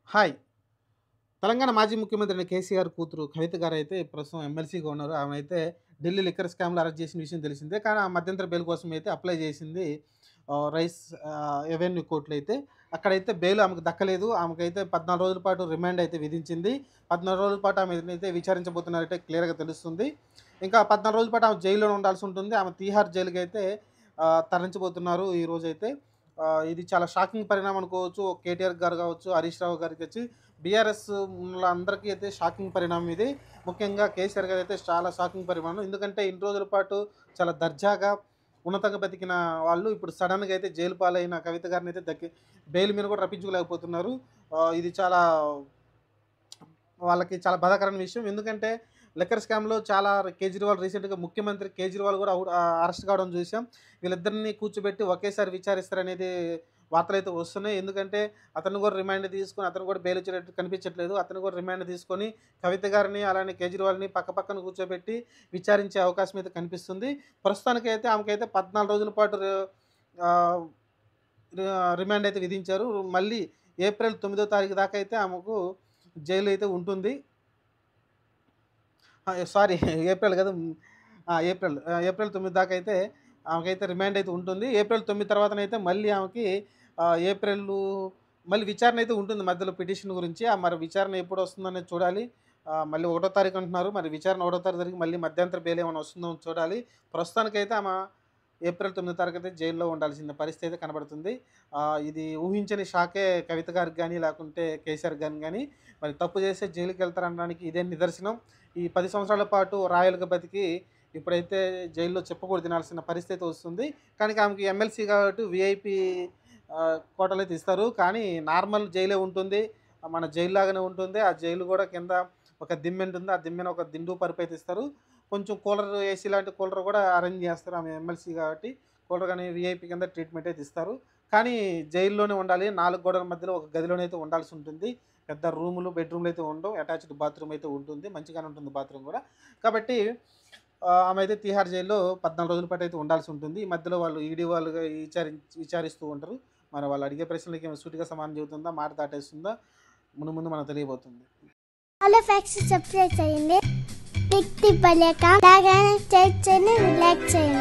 Hi! Telangana మాజీ ముఖ్యమంత్రి కేసీఆర్ కూతురు కవిత గారైతే ప్రస్తుతం ఎమ్మెల్సీగా ఉన్నారు. ఆమెనైతే ఢిల్లీ లిక్కర్ స్కామ్‌లో అరెస్ట్ చేసిన విషయం తెలిసిందే. కానీ ఆ మధ్యంతర బెయిల్ కోసం అయితే అప్లై చేసింది రైస్ అవెన్యూ కోర్ట్‌లో అయితే. అక్కడైతే బెయిల్ ఆమెకు దక్కలేదు. ఆమెకైతే 14 రోజుల పాటు రిమాండ్ అయితే విధించింది. 14 రోజుల పాటు ఆమెనైతే విచారించబోతున్నారంటే క్లియర్‌గా తెలుస్తుంది. ఇంకా 14 రోజుల పాటు ఆమె జైల్లోనే ఉండాల్సి ఉంటుంది. ఆమె తీహార్ జైలుకైతే తరలించబోతున్నారు ఈరోజైతే. ఇది చాలా షాకింగ్ పరిణామం అనుకోవచ్చు. కేటీఆర్ గారు కావచ్చు, హరీష్ రావు గారికి వచ్చి బీఆర్ఎస్ అందరికీ అయితే షాకింగ్ పరిణామం ఇది. ముఖ్యంగా కేసీఆర్ గారైతే చాలా షాకింగ్ పరిమాణం. ఎందుకంటే ఇన్ని రోజుల పాటు చాలా దర్జాగా, ఉన్నతంగా బతికిన వాళ్ళు ఇప్పుడు సడెన్‌గా అయితే జైలు పాలైన కవిత గారినైతే బెయిల్ మీద కూడా రప్పించుకోలేకపోతున్నారు. ఇది చాలా వాళ్ళకి చాలా బాధాకరమైన విషయం. ఎందుకంటే లిక్కర్ స్కామ్‌లో చాలా కేజ్రీవాల్ రీసెంట్‌గా ముఖ్యమంత్రి కేజ్రీవాల్ కూడా అరెస్ట్ కావడం చూసాం. వీళ్ళిద్దరిని కూర్చోబెట్టి ఒకేసారి విచారిస్తారనేది వార్తలైతే వస్తున్నాయి. ఎందుకంటే అతను కూడా రిమాండ్ తీసుకొని అతను కూడా బెయిల్ వచ్చేటట్టు కనిపించట్లేదు. అతను కూడా రిమాండ్ తీసుకొని కవిత గారిని అలానే కేజ్రీవాల్‌ని పక్కపక్కన కూర్చోబెట్టి విచారించే అవకాశం అయితే కనిపిస్తుంది. ప్రస్తుతానికైతే ఆమెకైతే 14 రోజుల పాటు ఆహ్, రిమాండ్ అయితే విధించారు. మళ్ళీ ఏప్రిల్ 9వ తారీఖు దాకా అయితే ఆమెకు జైలు అయితే ఉంటుంది. సారీ ఏప్రిల్ కాదు. ఏప్రిల్ 9 దాకా అయితే ఆమెకైతే రిమాండ్ అయితే ఉంటుంది. ఏప్రిల్ 9 తర్వాతనైతే మళ్ళీ ఆమెకి ఏప్రిలు మళ్ళీ విచారణ అయితే ఉంటుంది మధ్యలో పిటిషన్ గురించి. మరి విచారణ ఎప్పుడు వస్తుందనేది చూడాలి. మళ్ళీ 1 తారీఖు అంటున్నారు. మరి విచారణ 1 తారీఖు జరిగి మళ్ళీ మధ్యంతర బెయిల్ ఏమైనా వస్తుందో చూడాలి. ప్రస్తుతానికైతే ఆమె ఏప్రిల్ 9 తారీఖు అయితే జైల్లో ఉండాల్సిన పరిస్థితి అయితే కనబడుతుంది. ఇది ఊహించని షాకే కవిత గారికి గానీ, లేకుంటే కేసీఆర్ గాని మరి తప్పు చేస్తే జైలుకెళ్తారనడానికి ఇదే నిదర్శనం. ఈ 10 సంవత్సరాల పాటు రాయల్‌గా బతికి ఇప్పుడైతే జైల్లో చెప్పుకోడు తినాల్సిన పరిస్థితి వస్తుంది. కానీ ఆమెకి ఎమ్మెల్సీ కాబట్టి వీఐపీ కోటాలైతే ఇస్తారు. కానీ నార్మల్ జైలే ఉంటుంది. మన జైలు లాగానే ఉంటుంది. ఆ జైలు కూడా కింద ఒక దిమ్మె ఉంటుంది. ఆ దిమ్మెన ఒక దిండు పరుపు అయితే ఇస్తారు. కొంచెం కూలర్ ఏసీ లాంటి కూలర్ కూడా అరేంజ్ చేస్తారు. ఆమె ఎమ్మెల్సీ కాబట్టి కూలర్ గాని వీఐపీ కింద ట్రీట్మెంట్ అయితే ఇస్తారు. కానీ జైల్లోనే ఉండాలి. 4 గోడల మధ్యలో ఒక గదిలోనైతే ఉండాల్సి ఉంటుంది. పెద్ద రూములు, బెడ్‌రూమ్‌లు అయితే ఉండవు. అటాచ్డ్ బాత్రూమ్ అయితే ఉంటుంది. మంచిగానే ఉంటుంది బాత్రూమ్ కూడా. కాబట్టి ఆమె అయితే తిహార్ జైల్‌లో 14 రోజుల పాటు అయితే ఉండాల్సి ఉంటుంది. ఈ మధ్యలో వాళ్ళు ఈడీ వాళ్ళుగా విచారిస్తూ ఉంటారు. మరి వాళ్ళు అడిగే ప్రశ్నలకి ఏమైనా సూటిగా సమాధానం చెబుతుందా? మాట దాటేస్తుందా? ముందు ముందు మనకు తెలియబోతుంది. హలో ఫ్యాక్స్ సబ్స్క్రైబ్ చేయండి. టిక్ టిక్ పలేక లాగానే చేయండి, రిలాక్స్ చేయండి.